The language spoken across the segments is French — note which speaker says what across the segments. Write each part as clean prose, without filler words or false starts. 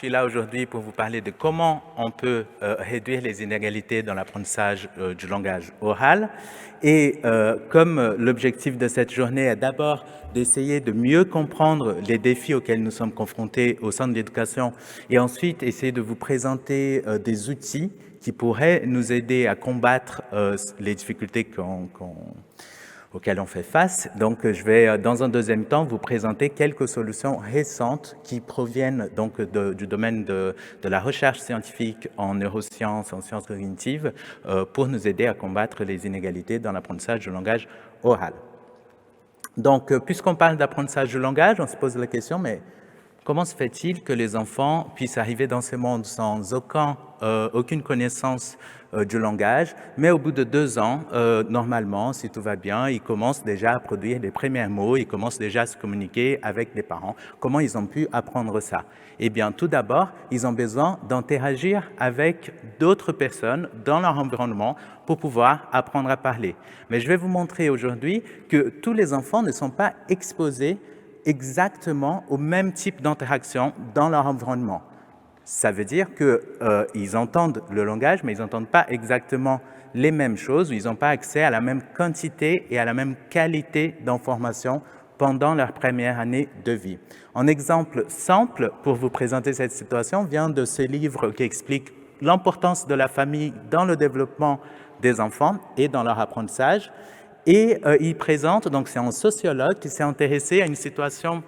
Speaker 1: suis là aujourd'hui pour vous parler de comment on peut réduire les inégalités dans l'apprentissage du langage oral. Et comme l'objectif de cette journée est d'abord d'essayer de mieux comprendre les défis auxquels nous sommes confrontés au sein de l'éducation et ensuite essayer de vous présenter des outils qui pourraient nous aider à combattre les difficultés auxquelles on fait face. Donc, je vais, dans un deuxième temps, vous présenter quelques solutions récentes qui proviennent donc du domaine de la recherche scientifique en neurosciences, en sciences cognitives, pour nous aider à combattre les inégalités dans l'apprentissage du langage oral. Donc, puisqu'on parle d'apprentissage du langage, on se pose la question, mais comment se fait-il que les enfants puissent arriver dans ce monde sans aucune connaissance du langage, mais au bout de 2 ans, normalement, si tout va bien, ils commencent déjà à produire les premiers mots, ils commencent déjà à se communiquer avec les parents. Comment ils ont pu apprendre ça? Eh bien, tout d'abord, ils ont besoin d'interagir avec d'autres personnes dans leur environnement pour pouvoir apprendre à parler. Mais je vais vous montrer aujourd'hui que tous les enfants ne sont pas exposés exactement au même type d'interaction dans leur environnement. Ça veut dire qu'ils entendent le langage, mais ils n'entendent pas exactement les mêmes choses, ou ils n'ont pas accès à la même quantité et à la même qualité d'information pendant leur première année de vie. Un exemple simple pour vous présenter cette situation vient de ce livre qui explique l'importance de la famille dans le développement des enfants et dans leur apprentissage. Et il présente, donc c'est un sociologue qui s'est intéressé à une situation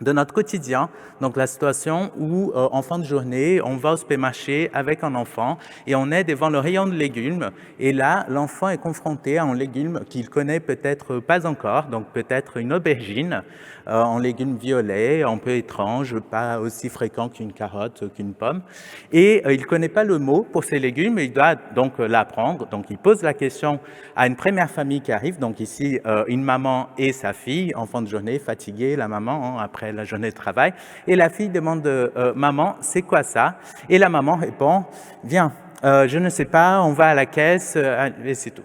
Speaker 1: de notre quotidien, donc la situation où en fin de journée, on va au supermarché avec un enfant et on est devant le rayon de légumes et là, l'enfant est confronté à un légume qu'il connaît peut-être pas encore, donc peut-être une aubergine, un légume violet, un peu étrange, pas aussi fréquent qu'une carotte, qu'une pomme, et il ne connaît pas le mot pour ces légumes, il doit donc l'apprendre, donc il pose la question à une première famille qui arrive, donc ici une maman et sa fille, en fin de journée, fatiguée, la maman, après la journée de travail, et la fille demande maman, c'est quoi ça? Et la maman répond, viens, je ne sais pas, on va à la caisse, et c'est tout.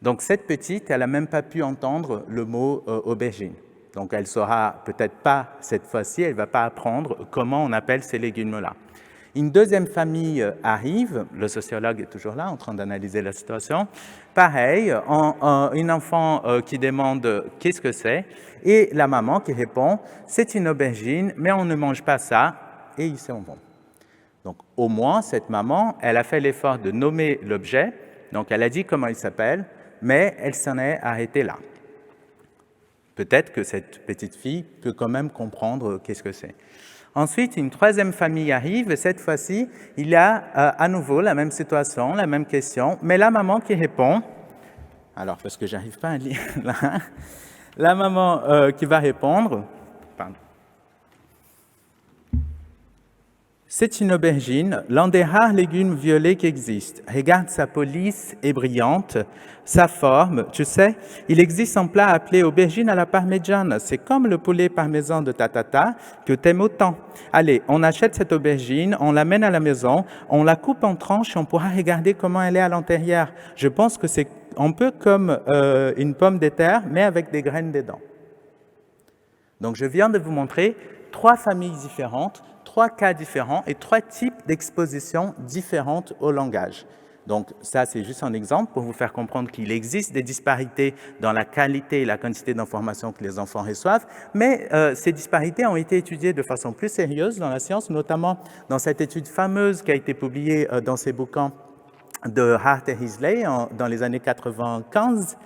Speaker 1: Donc cette petite, elle n'a même pas pu entendre le mot aubergine. Donc elle ne saura peut-être pas cette fois-ci, elle ne va pas apprendre comment on appelle ces légumes-là. Une deuxième famille arrive, le sociologue est toujours là en train d'analyser la situation. Pareil, une enfant qui demande qu'est-ce que c'est et la maman qui répond c'est une aubergine mais on ne mange pas ça et ils s'en vont. Donc au moins cette maman, elle a fait l'effort de nommer l'objet, donc elle a dit comment il s'appelle, mais elle s'en est arrêtée là. Peut-être que cette petite fille peut quand même comprendre qu'est-ce que c'est. Ensuite, une troisième famille arrive, et cette fois-ci, il y a à nouveau la même situation, la même question, mais la maman qui répond, alors parce que j'arrive pas à lire là, la maman qui va répondre, pardon. C'est une aubergine, l'un des rares légumes violets qui existent. Regarde sa police est brillante, sa forme, tu sais, il existe un plat appelé aubergine à la parmigiana. C'est comme le poulet parmesan de ta tata que t'aimes autant. Allez, on achète cette aubergine, on l'amène à la maison, on la coupe en tranches et on pourra regarder comment elle est à l'intérieur. Je pense que c'est un peu comme une pomme de terre, mais avec des graines dedans. Donc je viens de vous montrer 3 familles différentes, 3 cas différents et 3 types d'expositions différentes au langage. Donc ça, c'est juste un exemple pour vous faire comprendre qu'il existe des disparités dans la qualité et la quantité d'informations que les enfants reçoivent, mais ces disparités ont été étudiées de façon plus sérieuse dans la science, notamment dans cette étude fameuse qui a été publiée dans ces bouquins de Hart et Risley dans les années 95,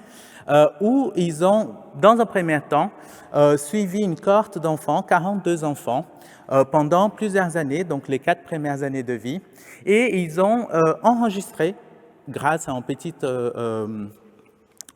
Speaker 1: où ils ont, dans un premier temps, suivi une cohorte d'enfants, 42 enfants, pendant plusieurs années, donc les 4 premières années de vie, et ils ont enregistré, grâce à un petit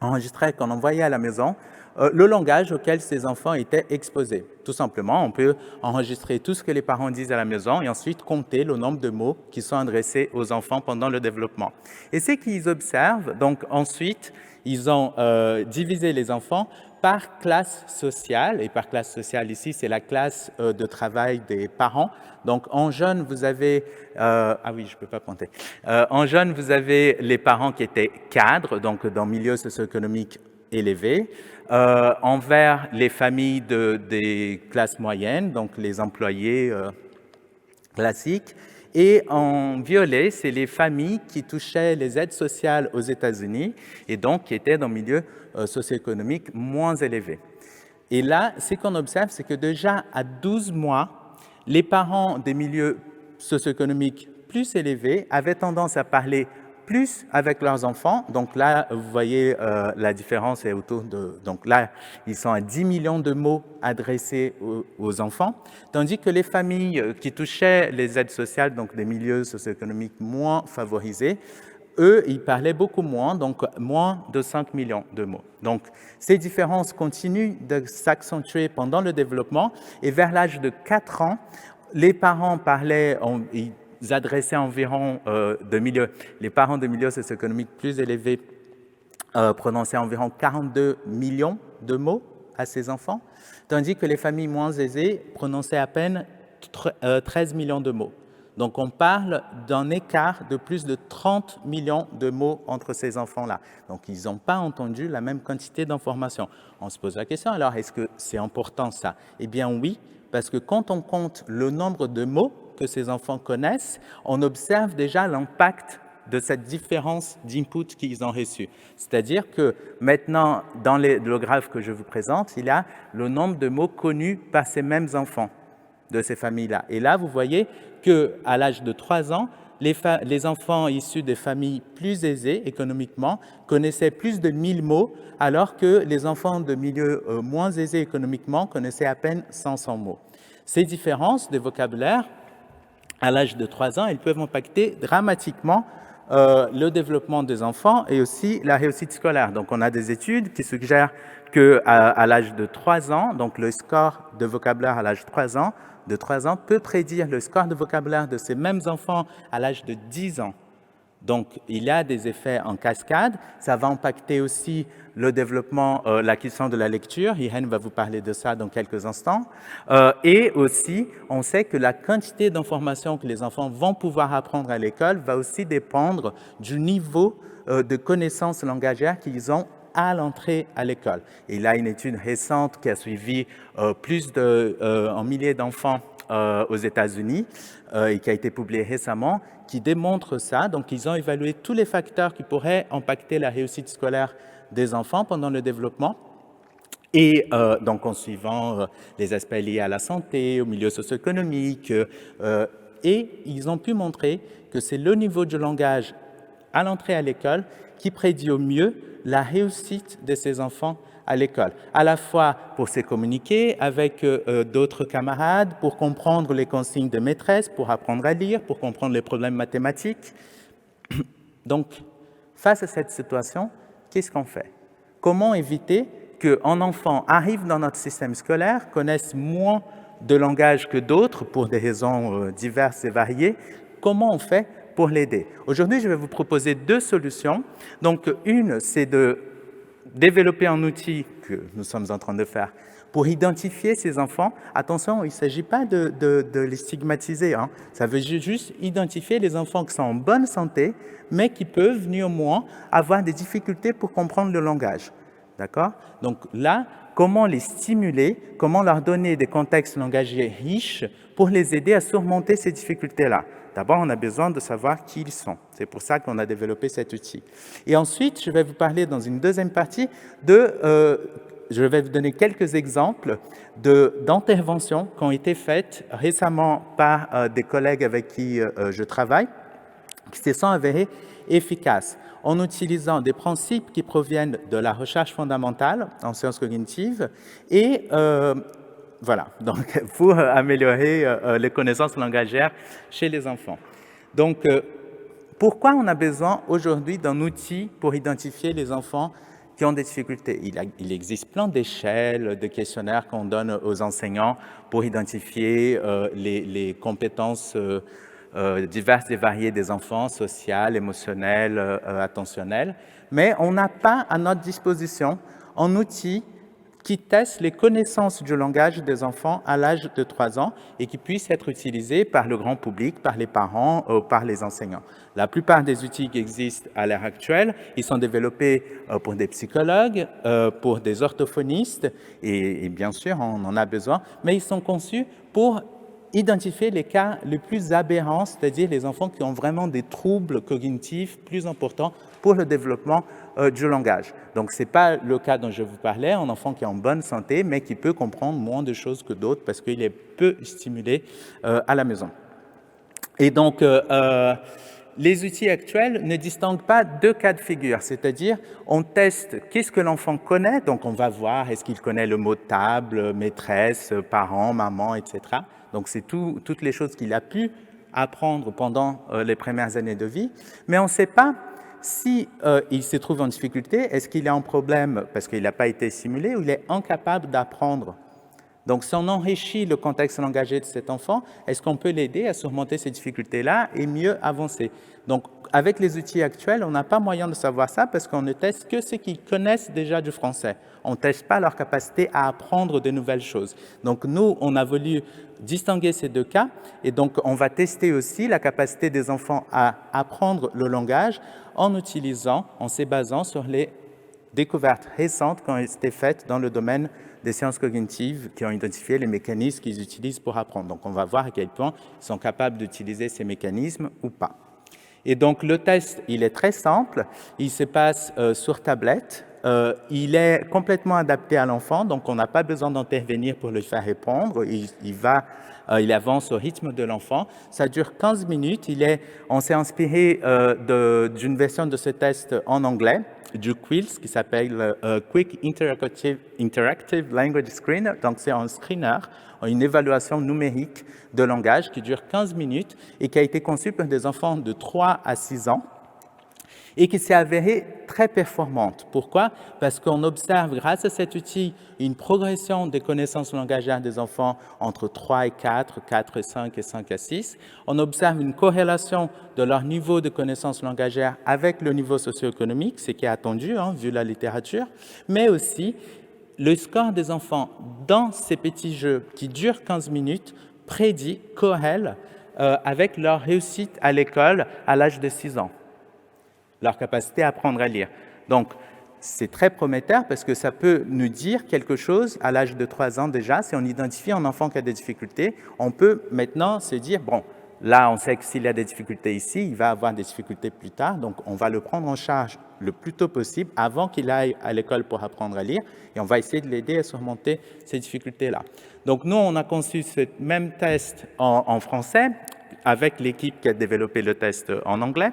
Speaker 1: enregistré qu'on envoyait à la maison, le langage auquel ces enfants étaient exposés. Tout simplement, on peut enregistrer tout ce que les parents disent à la maison et ensuite compter le nombre de mots qui sont adressés aux enfants pendant le développement. Et c'est qu'ils observent, donc ensuite, ils ont divisé les enfants par classe sociale, et par classe sociale ici, c'est la classe de travail des parents. Donc en jaune, vous avez, ah oui, je ne peux pas pointer, en jaune, vous avez les parents qui étaient cadres, donc dans le milieu socio-économique élevé. En vert, les familles des classes moyennes, donc les employés classique. Et en violet, c'est les familles qui touchaient les aides sociales aux États-Unis et donc qui étaient dans le milieu socio-économique moins élevé. Et là, ce qu'on observe, c'est que déjà à 12 mois, les parents des milieux socio-économiques plus élevés avaient tendance à parler plus avec leurs enfants. Donc là, vous voyez, la différence est autour de... Donc là, ils sont à 10 millions de mots adressés aux enfants, tandis que les familles qui touchaient les aides sociales, donc des milieux socio-économiques moins favorisés, eux, ils parlaient beaucoup moins, donc moins de 5 millions de mots. Donc, ces différences continuent de s'accentuer pendant le développement et vers l'âge de 4 ans, les parents parlaient, ils adressaient environ les parents de milieux socio-économiques plus élevés prononçaient environ 42 millions de mots à ces enfants, tandis que les familles moins aisées prononçaient à peine 13 millions de mots. Donc, on parle d'un écart de plus de 30 millions de mots entre ces enfants-là. Donc, ils n'ont pas entendu la même quantité d'informations. On se pose la question, alors, est-ce que c'est important ça? Eh bien oui, parce que quand on compte le nombre de mots que ces enfants connaissent, on observe déjà l'impact de cette différence d'input qu'ils ont reçu. C'est-à-dire que maintenant, dans le graphe que je vous présente, il y a le nombre de mots connus par ces mêmes enfants de ces familles-là. Et là, vous voyez qu'à l'âge de 3 ans, les enfants issus des familles plus aisées économiquement connaissaient plus de 1000 mots, alors que les enfants de milieux moins aisés économiquement connaissaient à peine 500 mots. Ces différences de vocabulaire, à l'âge de 3 ans, elles peuvent impacter dramatiquement le développement des enfants et aussi la réussite scolaire. Donc, on a des études qui suggèrent qu'à l'âge de 3 ans, donc le score de vocabulaire à l'âge de 3 ans peut prédire le score de vocabulaire de ces mêmes enfants à l'âge de 10 ans. Donc, il y a des effets en cascade. Ça va impacter aussi le développement, l'acquisition de la lecture. Irène va vous parler de ça dans quelques instants. Et aussi, on sait que la quantité d'informations que les enfants vont pouvoir apprendre à l'école va aussi dépendre du niveau de connaissances langagières qu'ils ont à l'entrée à l'école. Et il y a une étude récente qui a suivi un millier d'enfants aux États-Unis et qui a été publiée récemment, qui démontre ça. Donc, ils ont évalué tous les facteurs qui pourraient impacter la réussite scolaire des enfants pendant le développement. Et donc, en suivant les aspects liés à la santé, au milieu socio-économique, et ils ont pu montrer que c'est le niveau de langage à l'entrée à l'école qui prédit au mieux la réussite de ces enfants à l'école, à la fois pour se communiquer avec d'autres camarades, pour comprendre les consignes de maîtresse, pour apprendre à lire, pour comprendre les problèmes mathématiques. Donc, face à cette situation, qu'est-ce qu'on fait? Comment éviter qu'un enfant arrive dans notre système scolaire, connaisse moins de langage que d'autres pour des raisons diverses et variées? Comment on fait pour l'aider? Aujourd'hui, je vais vous proposer 2 solutions. Donc, une, c'est de développer un outil que nous sommes en train de faire pour identifier ces enfants. Attention, il ne s'agit pas de les stigmatiser. Ça veut juste identifier les enfants qui sont en bonne santé, mais qui peuvent néanmoins avoir des difficultés pour comprendre le langage. D'accord? Donc là, comment les stimuler, comment leur donner des contextes langagiers riches pour les aider à surmonter ces difficultés-là. D'abord, on a besoin de savoir qui ils sont. C'est pour ça qu'on a développé cet outil. Et ensuite, je vais vous parler dans une deuxième partie je vais vous donner quelques exemples d'interventions qui ont été faites récemment par des collègues avec qui je travaille, qui se sont avérées efficaces en utilisant des principes qui proviennent de la recherche fondamentale en sciences cognitives et voilà, donc pour améliorer les connaissances langagières chez les enfants. Donc, pourquoi on a besoin aujourd'hui d'un outil pour identifier les enfants qui ont des difficultés? Il existe plein d'échelles, de questionnaires qu'on donne aux enseignants pour identifier les compétences diverses et variées des enfants, sociales, émotionnelles, attentionnelles, mais on n'a pas à notre disposition un outil qui teste les connaissances du langage des enfants à l'âge de 3 ans et qui puisse être utilisé par le grand public, par les parents, par les enseignants. La plupart des outils qui existent à l'heure actuelle, ils sont développés pour des psychologues, pour des orthophonistes, et bien sûr, on en a besoin, mais ils sont conçus pour identifier les cas les plus aberrants, c'est-à-dire les enfants qui ont vraiment des troubles cognitifs plus importants pour le développement du langage. Donc, ce n'est pas le cas dont je vous parlais, un enfant qui est en bonne santé, mais qui peut comprendre moins de choses que d'autres parce qu'il est peu stimulé à la maison. Et donc, les outils actuels ne distinguent pas deux cas de figure, c'est-à-dire on teste qu'est-ce que l'enfant connaît, donc on va voir est-ce qu'il connaît le mot table, maîtresse, parent, maman, etc. Donc c'est toutes les choses qu'il a pu apprendre pendant les premières années de vie, mais on ne sait pas si il se trouve en difficulté, est-ce qu'il a un problème parce qu'il n'a pas été stimulé ou il est incapable d'apprendre. Donc, si on enrichit le contexte langagier de cet enfant, est-ce qu'on peut l'aider à surmonter ces difficultés-là et mieux avancer? Donc, avec les outils actuels, on n'a pas moyen de savoir ça parce qu'on ne teste que ce qu'ils connaissent déjà du français. On ne teste pas leur capacité à apprendre de nouvelles choses. Donc, nous, on a voulu distinguer ces deux cas et donc, on va tester aussi la capacité des enfants à apprendre le langage en se basant sur les découvertes récentes qui ont été faites dans le domaine des sciences cognitives qui ont identifié les mécanismes qu'ils utilisent pour apprendre. Donc, on va voir à quel point ils sont capables d'utiliser ces mécanismes ou pas. Et donc, le test, il est très simple. Il se passe sur tablette. Il est complètement adapté à l'enfant, donc on n'a pas besoin d'intervenir pour le faire répondre. Il avance au rythme de l'enfant. Ça dure 15 minutes. On s'est inspiré d'une version de ce test en anglais, du QILS, qui s'appelle Quick Interactive Language Screener. Donc, c'est un screener, une évaluation numérique de langage qui dure 15 minutes et qui a été conçu pour des enfants de 3 à 6 ans et qui s'est avérée très performante. Pourquoi? Parce qu'on observe, grâce à cet outil, une progression des connaissances langagières des enfants entre 3 et 4, 4 et 5 et 5 à 6. On observe une corrélation de leur niveau de connaissances langagières avec le niveau socio-économique, ce qui est attendu, vu la littérature, mais aussi le score des enfants dans ces petits jeux qui durent 15 minutes corrèle avec leur réussite à l'école à l'âge de 6 ans. Leur capacité à apprendre à lire. Donc, c'est très prometteur parce que ça peut nous dire quelque chose à l'âge de 3 ans déjà. Si on identifie un enfant qui a des difficultés, on peut maintenant se dire, bon, là, on sait que s'il a des difficultés ici, il va avoir des difficultés plus tard, donc on va le prendre en charge le plus tôt possible avant qu'il aille à l'école pour apprendre à lire et on va essayer de l'aider à surmonter ces difficultés-là. Donc, nous, on a conçu ce même test en français avec l'équipe qui a développé le test en anglais,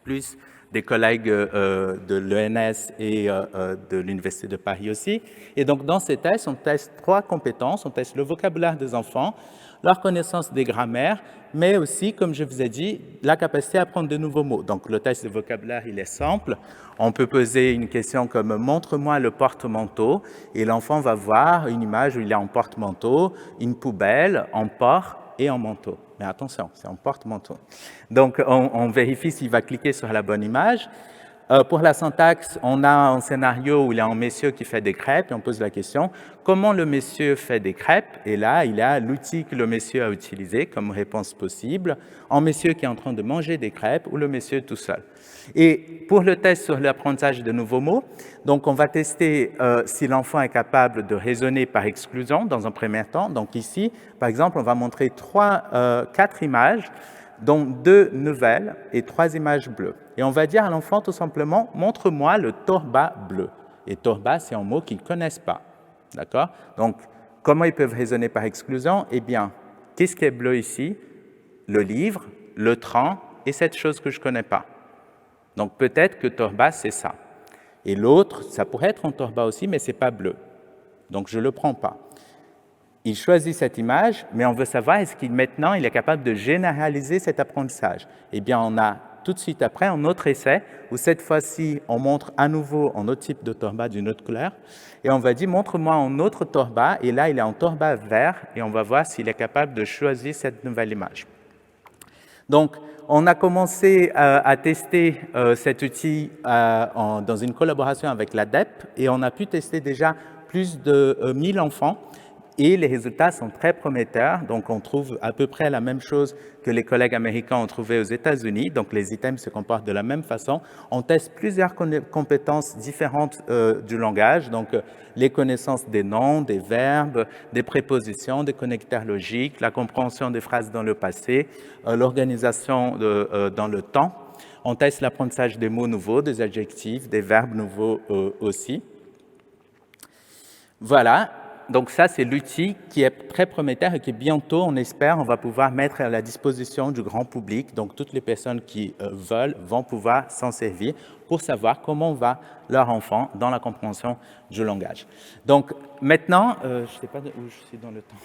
Speaker 1: plus des collègues de l'ENS et de l'Université de Paris aussi. Et donc, dans ces tests, on teste 3 compétences. On teste le vocabulaire des enfants, leur connaissance des grammaires, mais aussi, comme je vous ai dit, la capacité à apprendre de nouveaux mots. Donc, le test de vocabulaire, il est simple. On peut poser une question comme « Montre-moi le porte-manteau » et l'enfant va voir une image où il est en porte-manteau, une poubelle, en port et en manteau. Mais attention, c'est en porte-manteau. Donc, on vérifie s'il va cliquer sur la bonne image. Pour la syntaxe, on a un scénario où il y a un monsieur qui fait des crêpes et on pose la question « Comment le monsieur fait des crêpes ?» Et là, il y a l'outil que le monsieur a utilisé comme réponse possible, un monsieur qui est en train de manger des crêpes ou le monsieur tout seul. Et pour le test sur l'apprentissage de nouveaux mots, donc on va tester si l'enfant est capable de raisonner par exclusion dans un premier temps. Donc ici, par exemple, on va montrer 4 images, dont 2 nouvelles et 3 images bleues. Et on va dire à l'enfant tout simplement, montre-moi le torba bleu. Et torba, c'est un mot qu'ils ne connaissent pas. D'accord? Donc, comment ils peuvent raisonner par exclusion? Eh bien, qu'est-ce qui est bleu ici? Le livre, le train et cette chose que je ne connais pas. Donc, peut-être que torba, c'est ça. Et l'autre, ça pourrait être un torba aussi, mais ce n'est pas bleu. Donc, je ne le prends pas. Il choisit cette image, mais on veut savoir est-ce qu'il maintenant il est capable de généraliser cet apprentissage. Eh bien, on a tout de suite après un autre essai où cette fois-ci, on montre à nouveau un autre type de torba d'une autre couleur et on va dire montre-moi un autre torba et là, il est en torba vert et on va voir s'il est capable de choisir cette nouvelle image. Donc, on a commencé à tester cet outil dans une collaboration avec l'ADEP et on a pu tester déjà plus de 1000 enfants Et les résultats sont très prometteurs, donc on trouve à peu près la même chose que les collègues américains ont trouvé aux États-Unis, donc les items se comportent de la même façon. On teste plusieurs compétences différentes du langage, donc les connaissances des noms, des verbes, des prépositions, des connecteurs logiques, la compréhension des phrases dans le passé, l'organisation dans le temps. On teste l'apprentissage des mots nouveaux, des adjectifs, des verbes nouveaux aussi. Voilà. Donc ça, c'est l'outil qui est très prometteur et qui bientôt, on espère, on va pouvoir mettre à la disposition du grand public. Donc toutes les personnes qui veulent vont pouvoir s'en servir pour savoir comment va leur enfant dans la compréhension du langage. Donc maintenant, je ne sais pas où je suis dans le temps.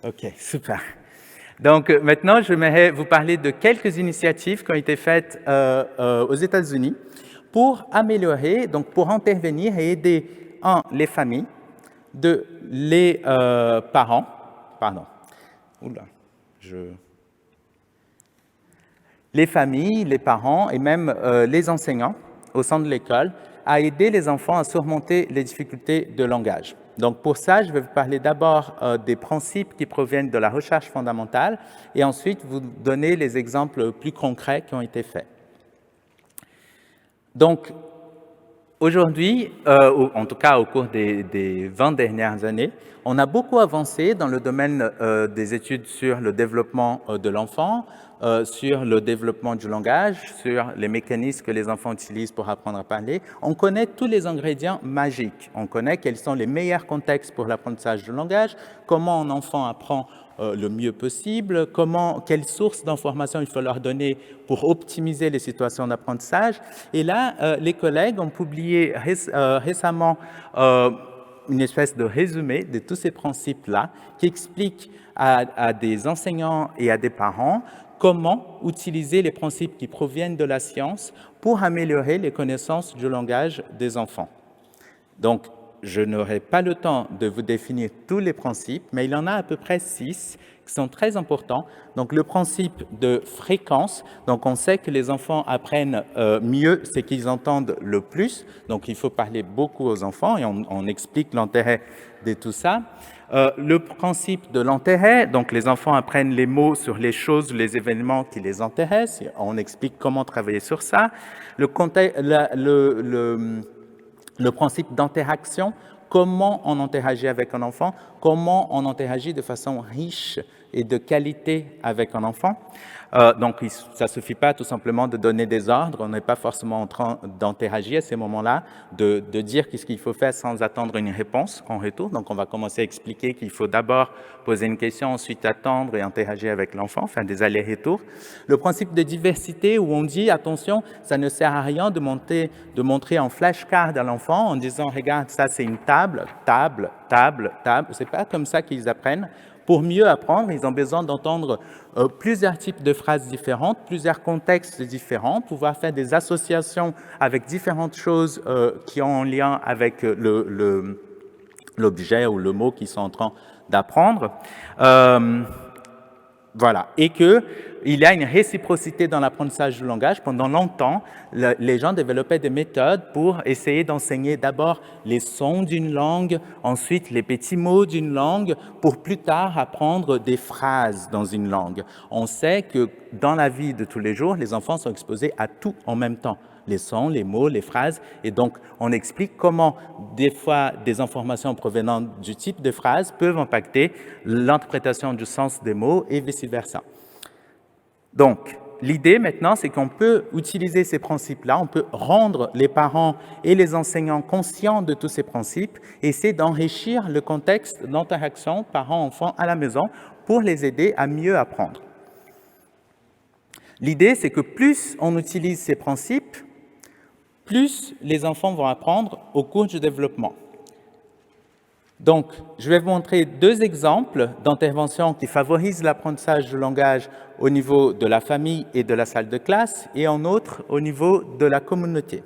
Speaker 1: OK, super. Donc maintenant, j'aimerais vous parler de quelques initiatives qui ont été faites aux États-Unis pour améliorer, donc pour intervenir et aider, les familles, les parents, les familles, les parents et même les enseignants au sein de l'école à aider les enfants à surmonter les difficultés de langage. Donc pour ça, je vais vous parler d'abord des principes qui proviennent de la recherche fondamentale et ensuite vous donner les exemples plus concrets qui ont été faits. Donc, aujourd'hui, en tout cas au cours des 20 dernières années, on a beaucoup avancé dans le domaine des études sur le développement de l'enfant, sur le développement du langage, sur les mécanismes que les enfants utilisent pour apprendre à parler. On connaît tous les ingrédients magiques. On connaît quels sont les meilleurs contextes pour l'apprentissage du langage, comment un enfant apprend le mieux possible, quelles sources d'informations il faut leur donner pour optimiser les situations d'apprentissage. Et là, les collègues ont publié récemment une espèce de résumé de tous ces principes-là qui explique à des enseignants et à des parents comment utiliser les principes qui proviennent de la science pour améliorer les connaissances du langage des enfants. Donc, je n'aurai pas le temps de vous définir tous les principes, mais il y en a à peu près 6 qui sont très importants. Donc, le principe de fréquence. Donc, on sait que les enfants apprennent mieux ce qu'ils entendent le plus. Donc, il faut parler beaucoup aux enfants et on explique l'intérêt de tout ça. Le principe de l'intérêt. Donc, les enfants apprennent les mots sur les choses, les événements qui les intéressent. On explique comment travailler sur ça. Le principe d'interaction, comment on interagit avec un enfant, comment on interagit de façon riche et de qualité avec un enfant. Donc, ça ne suffit pas tout simplement de donner des ordres, on n'est pas forcément en train d'interagir à ces moments-là, de dire qu'est-ce qu'il faut faire sans attendre une réponse en retour. Donc, on va commencer à expliquer qu'il faut d'abord poser une question, ensuite attendre et interagir avec l'enfant, faire des allers-retours. Le principe de diversité où on dit, attention, ça ne sert à rien de montrer en flashcard à l'enfant en disant, regarde, ça c'est une table, table, table, table. C'est pas comme ça qu'ils apprennent. Pour mieux apprendre, ils ont besoin d'entendre plusieurs types de phrases différentes, plusieurs contextes différents, pouvoir faire des associations avec différentes choses qui ont un lien avec l'objet ou le mot qu'ils sont en train d'apprendre. Voilà. Et qu'il y a une réciprocité dans l'apprentissage du langage. Pendant longtemps, les gens développaient des méthodes pour essayer d'enseigner d'abord les sons d'une langue, ensuite les petits mots d'une langue, pour plus tard apprendre des phrases dans une langue. On sait que dans la vie de tous les jours, les enfants sont exposés à tout en même temps. Les sons, les mots, les phrases. Et donc, on explique comment, des fois, des informations provenant du type de phrase peuvent impacter l'interprétation du sens des mots et vice-versa. Donc, l'idée maintenant, c'est qu'on peut utiliser ces principes-là, on peut rendre les parents et les enseignants conscients de tous ces principes et essayer d'enrichir le contexte d'interaction parents-enfants à la maison pour les aider à mieux apprendre. L'idée, c'est que plus on utilise ces principes, plus les enfants vont apprendre au cours du développement. Donc, je vais vous montrer 2 exemples d'interventions qui favorisent l'apprentissage du langage au niveau de la famille et de la salle de classe, et un autre au niveau de la communauté.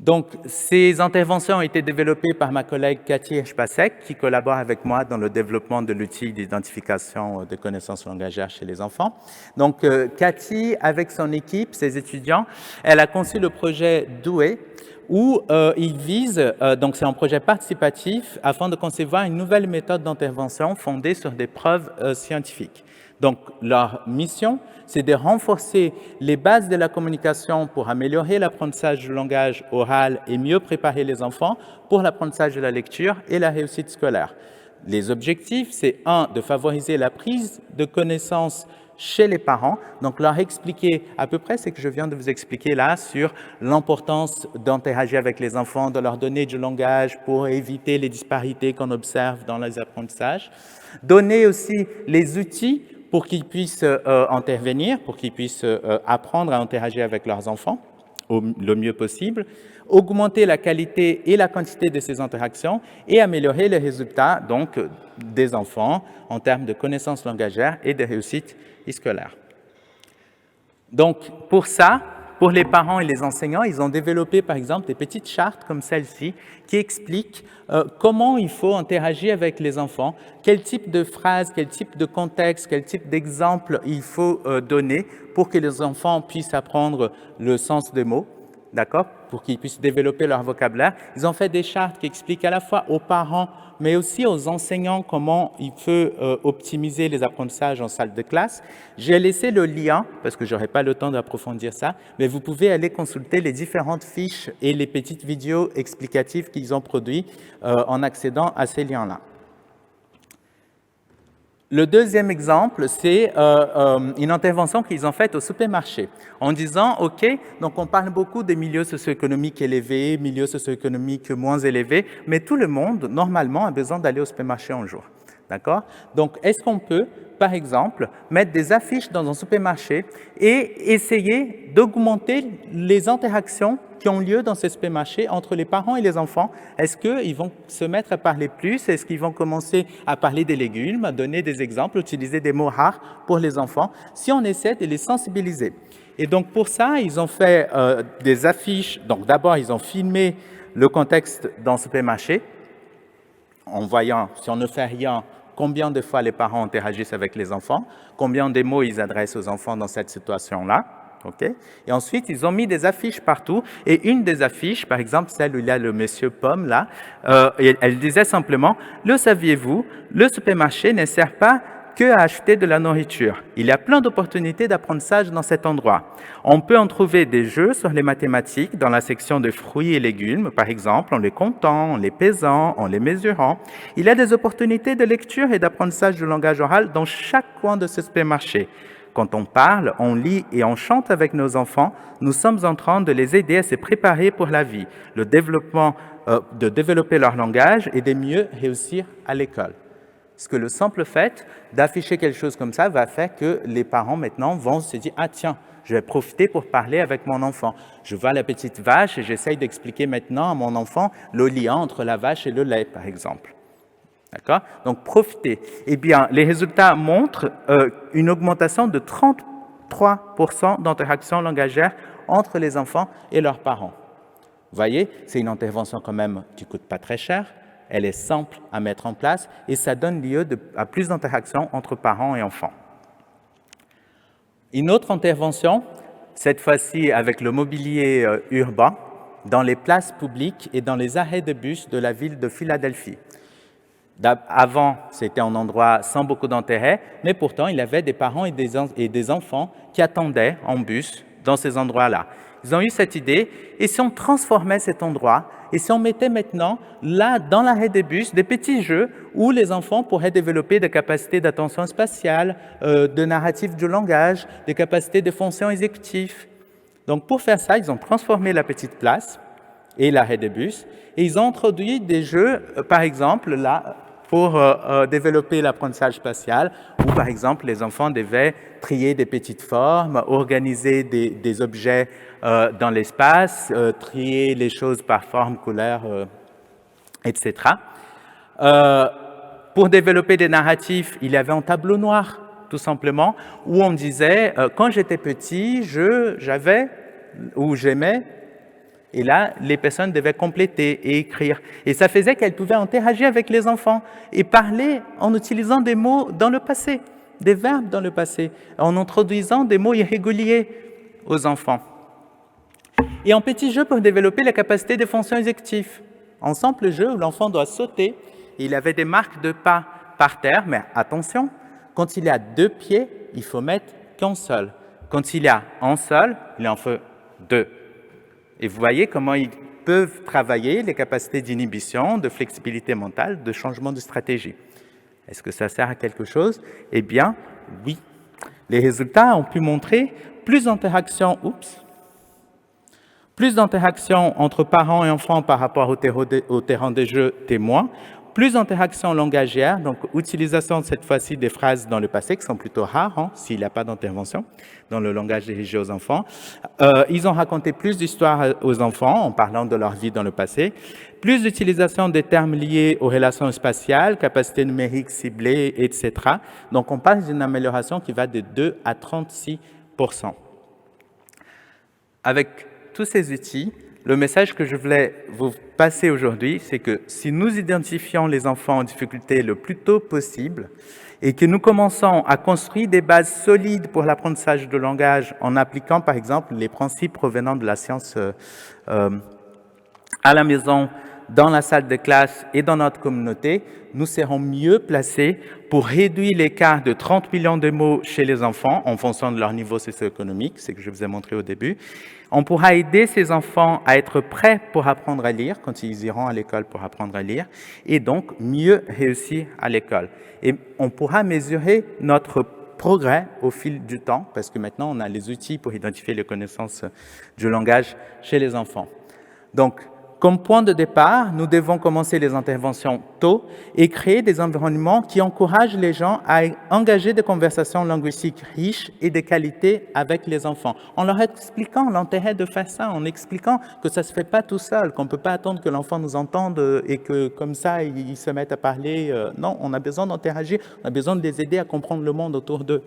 Speaker 1: Donc, ces interventions ont été développées par ma collègue Cathy Hirsch-Pasek, qui collabore avec moi dans le développement de l'outil d'identification de connaissances langagières chez les enfants. Donc, Cathy, avec son équipe, ses étudiants, elle a conçu le projet Doué, où il vise, donc c'est un projet participatif, afin de concevoir une nouvelle méthode d'intervention fondée sur des preuves scientifiques. Donc, leur mission, c'est de renforcer les bases de la communication pour améliorer l'apprentissage du langage oral et mieux préparer les enfants pour l'apprentissage de la lecture et la réussite scolaire. Les objectifs, c'est de favoriser la prise de connaissances chez les parents, donc leur expliquer à peu près ce que je viens de vous expliquer là sur l'importance d'interagir avec les enfants, de leur donner du langage pour éviter les disparités qu'on observe dans les apprentissages. Donner aussi les outils pour qu'ils puissent intervenir, pour qu'ils puissent apprendre à interagir avec leurs enfants le mieux possible, augmenter la qualité et la quantité de ces interactions et améliorer les résultats donc, des enfants en termes de connaissances langagières et de réussite scolaire. Donc, pour ça, pour les parents et les enseignants, ils ont développé, par exemple, des petites chartes comme celle-ci qui expliquent comment il faut interagir avec les enfants, quel type de phrases, quel type de contexte, quel type d'exemple il faut donner pour que les enfants puissent apprendre le sens des mots, d'accord, pour qu'ils puissent développer leur vocabulaire. Ils ont fait des chartes qui expliquent à la fois aux parents, mais aussi aux enseignants comment il peut optimiser les apprentissages en salle de classe. J'ai laissé le lien, parce que je n'aurai pas le temps d'approfondir ça, mais vous pouvez aller consulter les différentes fiches et les petites vidéos explicatives qu'ils ont produites en accédant à ces liens-là. Le deuxième exemple, c'est une intervention qu'ils ont faite au supermarché en disant, OK, donc on parle beaucoup des milieux socio-économiques élevés, milieux socio-économiques moins élevés, mais tout le monde, normalement, a besoin d'aller au supermarché un jour. D'accord? Donc, est-ce qu'on peut, par exemple, mettre des affiches dans un supermarché et essayer d'augmenter les interactions qui ont lieu dans ces supermarchés entre les parents et les enfants? Est-ce qu'ils vont se mettre à parler plus? Est-ce qu'ils vont commencer à parler des légumes, à donner des exemples, utiliser des mots rares pour les enfants, si on essaie de les sensibiliser? Et donc, pour ça, ils ont fait des affiches. Donc, d'abord, ils ont filmé le contexte dans le supermarché, en voyant, si on ne fait rien, combien de fois les parents interagissent avec les enfants, combien de mots ils adressent aux enfants dans cette situation-là. Okay? Et ensuite, ils ont mis des affiches partout. Et une des affiches, par exemple, celle où il y a le monsieur Pomme, là, elle disait simplement « Le saviez-vous, le supermarché ne sert pas que à acheter de la nourriture. Il y a plein d'opportunités d'apprentissage dans cet endroit. On peut en trouver des jeux sur les mathématiques dans la section de fruits et légumes, par exemple, en les comptant, en les pesant, en les mesurant. Il y a des opportunités de lecture et d'apprentissage du langage oral dans chaque coin de ce supermarché. Quand on parle, on lit et on chante avec nos enfants, nous sommes en train de les aider à se préparer pour la vie, le développement, de développer leur langage et de mieux réussir à l'école. » Parce que le simple fait d'afficher quelque chose comme ça va faire que les parents maintenant vont se dire « Ah tiens, je vais profiter pour parler avec mon enfant. Je vois la petite vache et j'essaye d'expliquer maintenant à mon enfant le lien entre la vache et le lait, par exemple. » D'accord? Donc, profitez. Eh bien, les résultats montrent une augmentation de 33% d'interaction langagière entre les enfants et leurs parents. Vous voyez, c'est une intervention quand même qui ne coûte pas très cher. Elle est simple à mettre en place et ça donne lieu à plus d'interactions entre parents et enfants. Une autre intervention, cette fois-ci avec le mobilier urbain, dans les places publiques et dans les arrêts de bus de la ville de Philadelphie. Avant, c'était un endroit sans beaucoup d'intérêt, mais pourtant, il y avait des parents et des enfants qui attendaient en bus dans ces endroits-là. Ils ont eu cette idée, et si on transformait cet endroit, et si on mettait maintenant, là, dans l'arrêt des bus, des petits jeux où les enfants pourraient développer des capacités d'attention spatiale, de narratif du langage, des capacités de fonction exécutive. Donc, pour faire ça, ils ont transformé la petite place et l'arrêt des bus, et ils ont introduit des jeux, par exemple, là, pour développer l'apprentissage spatial, où, par exemple, les enfants devaient trier des petites formes, organiser des objets dans l'espace, trier les choses par forme, couleur, etc. Pour développer des narratifs, il y avait un tableau noir, tout simplement, où on disait, quand j'étais petit, j'aimais Et là, les personnes devaient compléter et écrire. Et ça faisait qu'elles pouvaient interagir avec les enfants et parler en utilisant des mots dans le passé, des verbes dans le passé, en introduisant des mots irréguliers aux enfants. Et en petit jeu pour développer la capacité de fonction exécutive. En simple jeu où l'enfant doit sauter, il avait des marques de pas par terre, mais attention, quand il y a 2 pieds, il faut mettre qu'un seul. Quand il y a un seul, il en faut 2. Et vous voyez comment ils peuvent travailler les capacités d'inhibition, de flexibilité mentale, de changement de stratégie. Est-ce que ça sert à quelque chose? Eh bien, oui. Les résultats ont pu montrer plus d'interactions, plus d'interactions entre parents et enfants par rapport au terrain de jeu témoin, plus d'interactions langagières, donc utilisation cette fois-ci des phrases dans le passé qui sont plutôt rares s'il n'y a pas d'intervention dans le langage dirigé aux enfants. Ils ont raconté plus d'histoires aux enfants en parlant de leur vie dans le passé, plus d'utilisation des termes liés aux relations spatiales, capacités numériques ciblées, etc. Donc on parle d'une amélioration qui va de 2 à 36%. Avec tous ces outils, le message que je voulais vous passer aujourd'hui, c'est que si nous identifions les enfants en difficulté le plus tôt possible et que nous commençons à construire des bases solides pour l'apprentissage de langage en appliquant, par exemple, les principes provenant de la science à la maison, dans la salle de classe et dans notre communauté, nous serons mieux placés pour réduire l'écart de 30 millions de mots chez les enfants en fonction de leur niveau socio-économique, c'est ce que je vous ai montré au début. On pourra aider ces enfants à être prêts pour apprendre à lire quand ils iront à l'école pour apprendre à lire et donc mieux réussir à l'école. Et on pourra mesurer notre progrès au fil du temps parce que maintenant on a les outils pour identifier les connaissances du langage chez les enfants. Donc, comme point de départ, nous devons commencer les interventions tôt et créer des environnements qui encouragent les gens à engager des conversations linguistiques riches et de qualité avec les enfants, en leur expliquant l'intérêt de faire ça, en expliquant que ça ne se fait pas tout seul, qu'on ne peut pas attendre que l'enfant nous entende et que comme ça, ils se mettent à parler. Non, on a besoin d'interagir, on a besoin de les aider à comprendre le monde autour d'eux.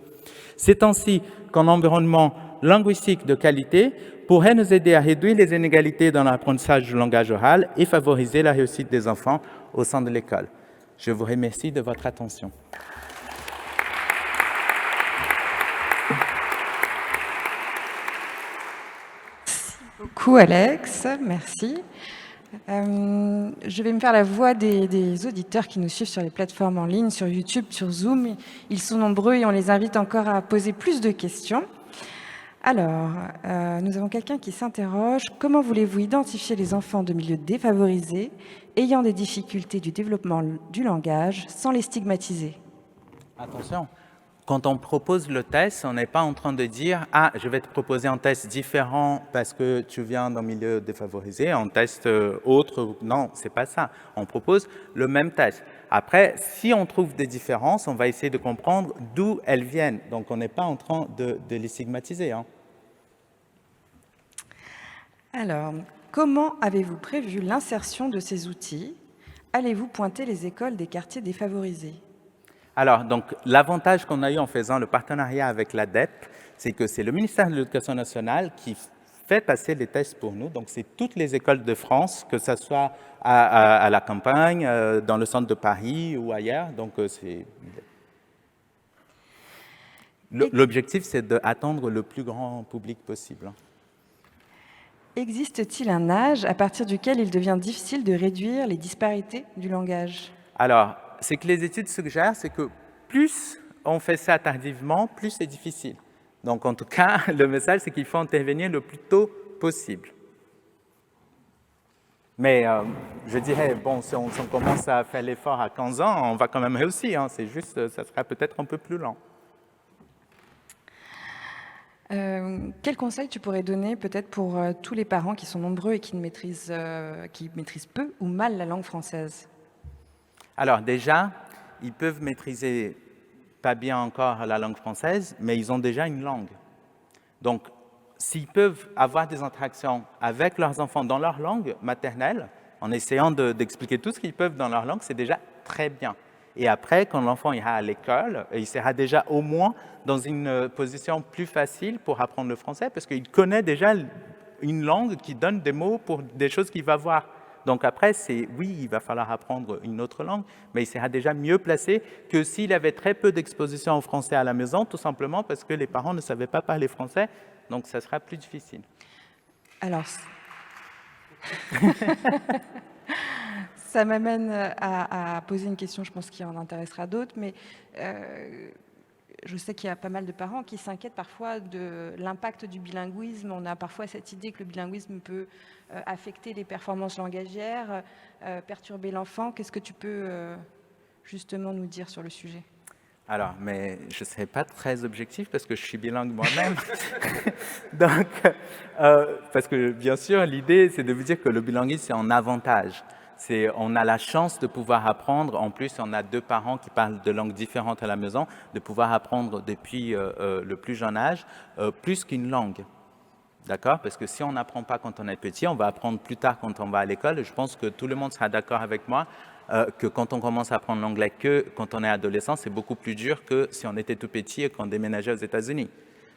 Speaker 1: C'est ainsi qu'un environnement linguistique de qualité pourrait nous aider à réduire les inégalités dans l'apprentissage du langage oral et favoriser la réussite des enfants au sein de l'école. Je vous remercie de votre attention.
Speaker 2: Merci beaucoup, Alex. Merci. Je vais me faire la voix des auditeurs qui nous suivent sur les plateformes en ligne, sur YouTube, sur Zoom. Ils sont nombreux et on les invite encore à poser plus de questions. Alors, nous avons quelqu'un qui s'interroge. Comment voulez-vous identifier les enfants de milieux défavorisés ayant des difficultés du développement du langage sans les stigmatiser?
Speaker 1: Attention, quand on propose le test, on n'est pas en train de dire « Ah, je vais te proposer un test différent parce que tu viens d'un milieu défavorisé, un test autre. » Non, c'est pas ça. On propose le même test. Après, si on trouve des différences, on va essayer de comprendre d'où elles viennent. Donc, on n'est pas en train de les stigmatiser.
Speaker 2: Alors, comment avez-vous prévu l'insertion de ces outils? Allez-vous pointer les écoles des quartiers défavorisés?
Speaker 1: Alors, donc, l'avantage qu'on a eu en faisant le partenariat avec l'ADEP, c'est que c'est le ministère de l'Éducation nationale qui fait passer les tests pour nous. Donc, c'est toutes les écoles de France, que ce soit à la campagne, dans le centre de Paris ou ailleurs. Donc, l'objectif, c'est d'attendre le plus grand public possible.
Speaker 2: Existe-t-il un âge à partir duquel il devient difficile de réduire les disparités du langage?
Speaker 1: Alors, c'est que les études suggèrent, c'est que plus on fait ça tardivement, plus c'est difficile. Donc, en tout cas, le message, c'est qu'il faut intervenir le plus tôt possible. Mais je dirais, bon, si on commence à faire l'effort à 15 ans, on va quand même réussir. C'est juste, ça sera peut-être un peu plus lent.
Speaker 2: Quel conseil tu pourrais donner peut-être pour tous les parents qui sont nombreux et qui maîtrisent peu ou mal la langue française?
Speaker 1: Alors déjà, ils peuvent maîtriser pas bien encore la langue française, mais ils ont déjà une langue. Donc, s'ils peuvent avoir des interactions avec leurs enfants dans leur langue maternelle, en essayant d'expliquer tout ce qu'ils peuvent dans leur langue, c'est déjà très bien. Et après, quand l'enfant ira à l'école, il sera déjà au moins dans une position plus facile pour apprendre le français parce qu'il connaît déjà une langue qui donne des mots pour des choses qu'il va voir. Donc après, oui, il va falloir apprendre une autre langue, mais il sera déjà mieux placé que s'il avait très peu d'exposition en français à la maison, tout simplement parce que les parents ne savaient pas parler français, donc ça sera plus difficile.
Speaker 2: Alors, ça m'amène à poser une question, je pense qu'il en intéressera d'autres, mais je sais qu'il y a pas mal de parents qui s'inquiètent parfois de l'impact du bilinguisme. On a parfois cette idée que le bilinguisme peut affecter les performances langagières, perturber l'enfant. Qu'est-ce que tu peux justement nous dire sur le sujet ?
Speaker 1: Alors, mais je ne serai pas très objectif parce que je suis bilingue moi-même. Donc, parce que bien sûr, l'idée, c'est de vous dire que le bilinguisme, c'est un avantage. On a la chance de pouvoir apprendre, en plus on a 2 parents qui parlent de langues différentes à la maison, de pouvoir apprendre depuis le plus jeune âge, plus qu'une langue. D'accord? Parce que si on n'apprend pas quand on est petit, on va apprendre plus tard quand on va à l'école. Je pense que tout le monde sera d'accord avec moi que quand on commence à apprendre l'anglais que quand on est adolescent, c'est beaucoup plus dur que si on était tout petit et qu'on déménageait aux États-Unis.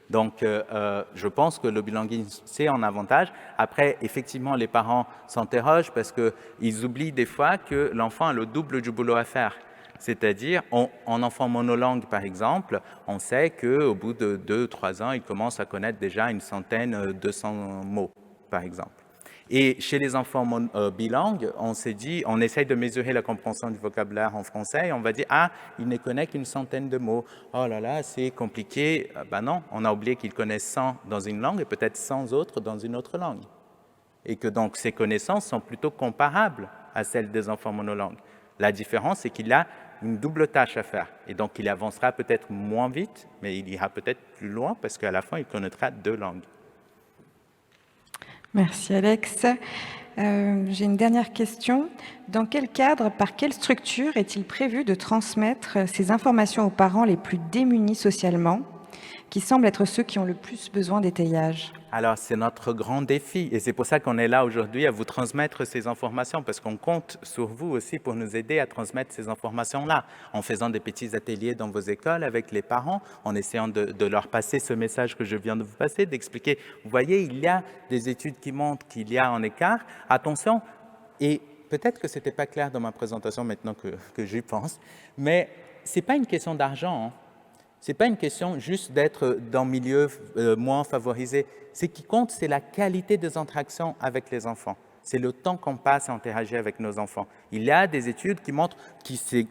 Speaker 1: Donc, je pense que le bilinguisme, c'est un avantage. Après, effectivement, les parents s'interrogent parce qu'ils oublient des fois que l'enfant a le double du boulot à faire. C'est-à-dire, en enfant monolangue, par exemple, on sait qu'au bout de 2-3 ans, il commence à connaître déjà 100, 200 mots, par exemple. Et chez les enfants bilingues, on s'est dit, on essaye de mesurer la compréhension du vocabulaire en français et on va dire, ah, il ne connaît qu'une centaine de mots. Oh là là, c'est compliqué. Ben non, on a oublié qu'il connaît 100 dans une langue et peut-être 100 autres dans une autre langue. Et que donc ces connaissances sont plutôt comparables à celles des enfants monolangues. La différence, c'est qu'il a une double tâche à faire. Et donc, il avancera peut-être moins vite, mais il ira peut-être plus loin parce qu'à la fin, il connaîtra 2 langues.
Speaker 2: Merci Alex. J'ai une dernière question. Dans quel cadre, par quelle structure est-il prévu de transmettre ces informations aux parents les plus démunis socialement, qui semblent être ceux qui ont le plus besoin d'étayage ?
Speaker 1: Alors, c'est notre grand défi et c'est pour ça qu'on est là aujourd'hui à vous transmettre ces informations parce qu'on compte sur vous aussi pour nous aider à transmettre ces informations-là en faisant des petits ateliers dans vos écoles avec les parents, en essayant de leur passer ce message que je viens de vous passer, d'expliquer, vous voyez, il y a des études qui montrent qu'il y a un écart. Attention, et peut-être que ce n'était pas clair dans ma présentation maintenant que j'y pense, mais ce n'est pas une question d'argent, hein. Ce n'est pas une question juste d'être dans un milieu moins favorisé. Ce qui compte, c'est la qualité des interactions avec les enfants. C'est le temps qu'on passe à interagir avec nos enfants. Il y a des études qui montrent qu'ils se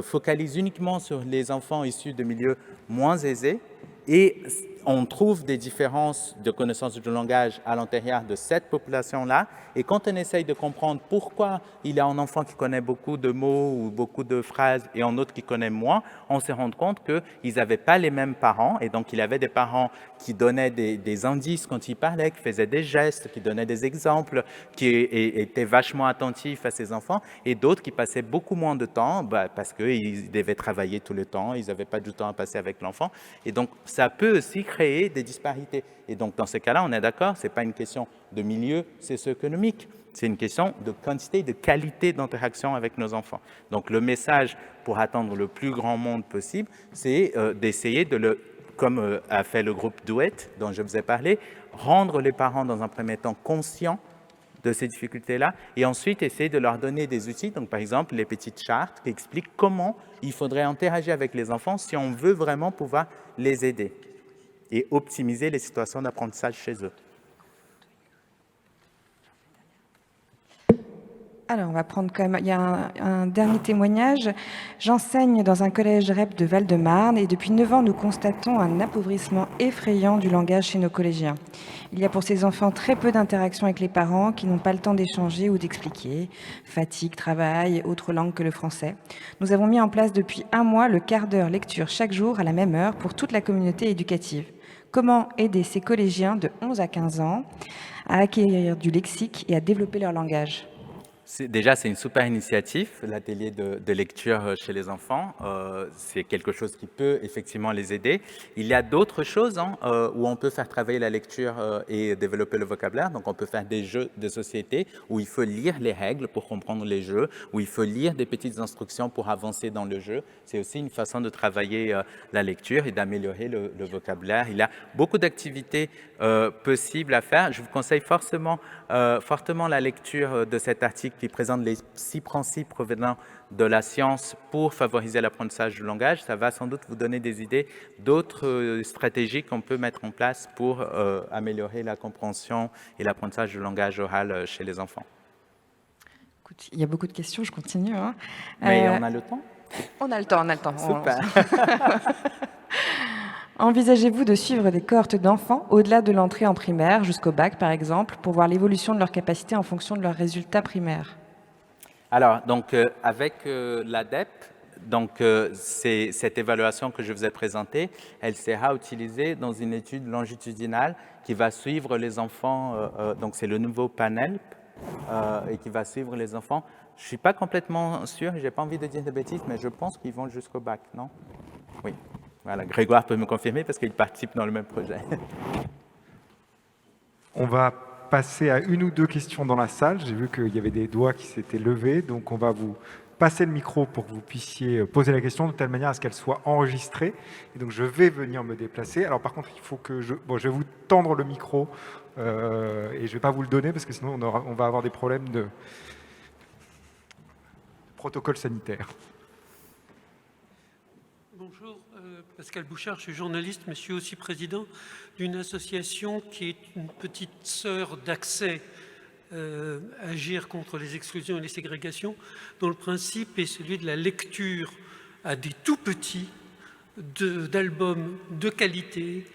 Speaker 1: focalisent uniquement sur les enfants issus de milieux moins aisés et on trouve des différences de connaissance du langage à l'intérieur de cette population-là. Et quand on essaye de comprendre pourquoi il y a un enfant qui connaît beaucoup de mots ou beaucoup de phrases et un autre qui connaît moins, on se rend compte qu'ils n'avaient pas les mêmes parents. Et donc, il y avait des parents qui donnaient des indices quand ils parlaient, qui faisaient des gestes, qui donnaient des exemples, qui étaient vachement attentifs à ces enfants. Et d'autres qui passaient beaucoup moins de temps parce qu'ils devaient travailler tout le temps, ils n'avaient pas du temps à passer avec l'enfant. Et donc, ça peut aussi créer des disparités. Et donc, dans ces cas-là, on est d'accord, ce n'est pas une question de milieu socio-économique, c'est une question de quantité, de qualité d'interaction avec nos enfants. Donc, le message pour atteindre le plus grand monde possible, c'est d'essayer comme a fait le groupe Duet, dont je vous ai parlé, rendre les parents dans un premier temps conscients de ces difficultés-là et ensuite essayer de leur donner des outils, donc par exemple les petites chartes qui expliquent comment il faudrait interagir avec les enfants si on veut vraiment pouvoir les aider et optimiser les situations d'apprentissage chez eux.
Speaker 2: Alors, on va prendre quand même... Il y a un dernier témoignage. J'enseigne dans un collège REP de Val-de-Marne et depuis 9 ans, nous constatons un appauvrissement effrayant du langage chez nos collégiens. Il y a pour ces enfants très peu d'interactions avec les parents qui n'ont pas le temps d'échanger ou d'expliquer. Fatigue, travail, autre langue que le français. Nous avons mis en place depuis 1 mois le quart d'heure lecture chaque jour à la même heure pour toute la communauté éducative. Comment aider ces collégiens de 11 à 15 ans à acquérir du lexique et à développer leur langage ?
Speaker 1: Déjà, c'est une super initiative, l'atelier de lecture chez les enfants. C'est quelque chose qui peut effectivement les aider. Il y a d'autres choses où on peut faire travailler la lecture et développer le vocabulaire. Donc, on peut faire des jeux de société où il faut lire les règles pour comprendre les jeux, où il faut lire des petites instructions pour avancer dans le jeu. C'est aussi une façon de travailler la lecture et d'améliorer le vocabulaire. Il y a beaucoup d'activités possibles à faire. Je vous conseille fortement la lecture de cet article qui présente les 6 principes provenant de la science pour favoriser l'apprentissage du langage. Ça va sans doute vous donner des idées d'autres stratégies qu'on peut mettre en place pour améliorer la compréhension et l'apprentissage du langage oral chez les enfants.
Speaker 2: Écoute, il y a beaucoup de questions, je continue. Hein.
Speaker 1: Mais on a le temps?
Speaker 2: On a le temps, on a le temps.
Speaker 1: Super.
Speaker 2: Envisagez-vous de suivre des cohortes d'enfants au-delà de l'entrée en primaire, jusqu'au bac par exemple, pour voir l'évolution de leurs capacités en fonction de leurs résultats primaires?
Speaker 1: Alors, donc, avec l'ADEP, donc, cette évaluation que je vous ai présentée, elle sera utilisée dans une étude longitudinale qui va suivre les enfants, donc c'est le nouveau panel, et qui va suivre les enfants. Je ne suis pas complètement sûr, je n'ai pas envie de dire de bêtises, mais je pense qu'ils vont jusqu'au bac, non? Oui. Voilà, Grégoire peut me confirmer parce qu'il participe dans le même projet.
Speaker 3: On va passer à une ou deux questions dans la salle. J'ai vu qu'il y avait des doigts qui s'étaient levés, donc on va vous passer le micro pour que vous puissiez poser la question de telle manière à ce qu'elle soit enregistrée. Et donc je vais venir me déplacer. Alors par contre, il faut que je vais vous tendre le micro et je ne vais pas vous le donner parce que sinon on va avoir des problèmes de protocole sanitaire.
Speaker 4: Bonjour, Pascal Bouchard, je suis journaliste, mais je suis aussi président d'une association qui est une petite sœur d'Accès, Agir contre les exclusions et les ségrégations, dont le principe est celui de la lecture à des tout petits d'albums de qualité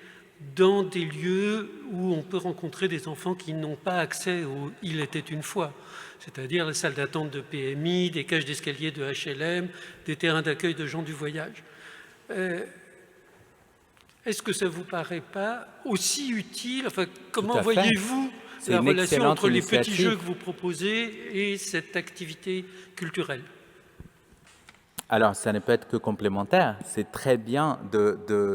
Speaker 4: dans des lieux où on peut rencontrer des enfants qui n'ont pas accès au « Il était une fois », c'est-à-dire les salles d'attente de PMI, des cages d'escalier de HLM, des terrains d'accueil de gens du voyage. Est-ce que ça ne vous paraît pas aussi utile? Enfin, comment voyez-vous la relation entre les petits jeux que vous proposez et cette activité culturelle?
Speaker 1: Alors, ça ne peut être que complémentaire. C'est très bien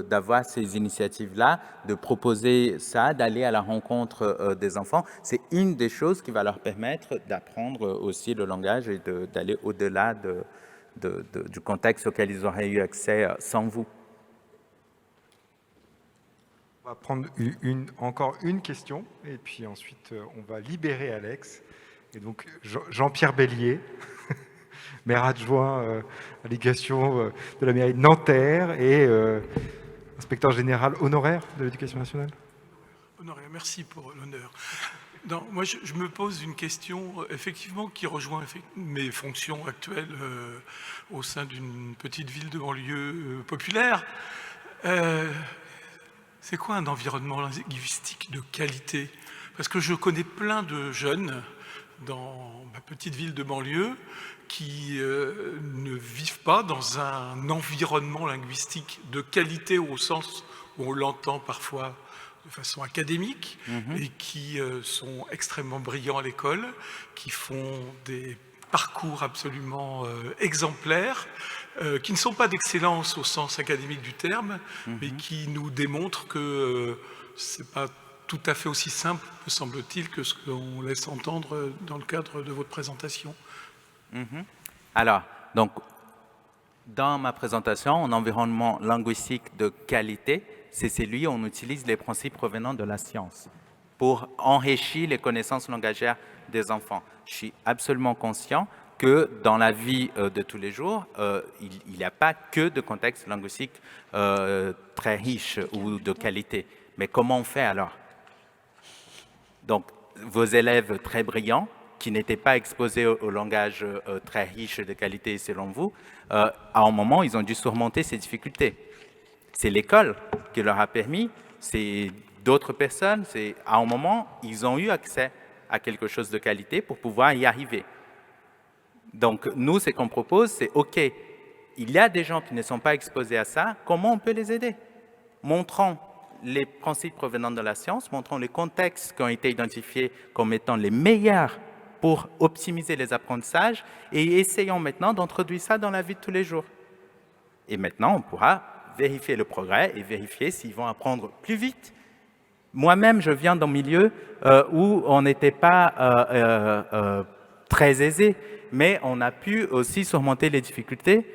Speaker 1: d'avoir ces initiatives-là, de proposer ça, d'aller à la rencontre des enfants. C'est une des choses qui va leur permettre d'apprendre aussi le langage et d'aller au-delà du contexte auquel ils auraient eu accès sans vous.
Speaker 3: On va prendre encore une question et puis ensuite on va libérer Alex. Et donc Jean-Pierre Bélier, maire adjoint à l'éducation de la mairie de Nanterre et inspecteur général honoraire de l'éducation nationale.
Speaker 5: Honoraire, merci pour l'honneur. Non, moi, je me pose une question, effectivement, qui rejoint mes fonctions actuelles au sein d'une petite ville de banlieue populaire. C'est quoi un environnement linguistique de qualité? Parce que je connais plein de jeunes dans ma petite ville de banlieue qui ne vivent pas dans un environnement linguistique de qualité au sens où on l'entend parfois de façon académique et qui sont extrêmement brillants à l'école, qui font des parcours absolument exemplaires, qui ne sont pas d'excellence au sens académique du terme, mais qui nous démontrent que ce n'est pas tout à fait aussi simple, me semble-t-il, que ce qu'on laisse entendre dans le cadre de votre présentation.
Speaker 1: Alors, donc, dans ma présentation, en environnement linguistique de qualité, c'est celui où on utilise les principes provenant de la science pour enrichir les connaissances langagières des enfants. Je suis absolument conscient que dans la vie de tous les jours, il n'y a pas que de contexte linguistique très riche ou de qualité. Mais comment on fait alors? Donc, vos élèves très brillants, qui n'étaient pas exposés au langage très riche de qualité selon vous, à un moment, ils ont dû surmonter ces difficultés. C'est l'école qui leur a permis, c'est d'autres personnes, à un moment, ils ont eu accès à quelque chose de qualité pour pouvoir y arriver. Donc, nous, ce qu'on propose, c'est OK, il y a des gens qui ne sont pas exposés à ça, comment on peut les aider? Montrons les principes provenant de la science, montrons les contextes qui ont été identifiés comme étant les meilleurs pour optimiser les apprentissages et essayons maintenant d'introduire ça dans la vie de tous les jours. Et maintenant, on pourra vérifier le progrès et vérifier s'ils vont apprendre plus vite. Moi-même, je viens d'un milieu où on n'était pas très aisé, mais on a pu aussi surmonter les difficultés.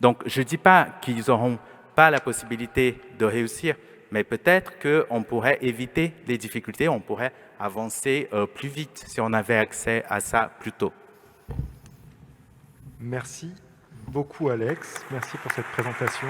Speaker 1: Donc, je ne dis pas qu'ils n'auront pas la possibilité de réussir, mais peut-être qu'on pourrait éviter les difficultés, on pourrait avancer plus vite si on avait accès à ça plus tôt.
Speaker 3: Merci beaucoup, Alex. Merci pour cette présentation.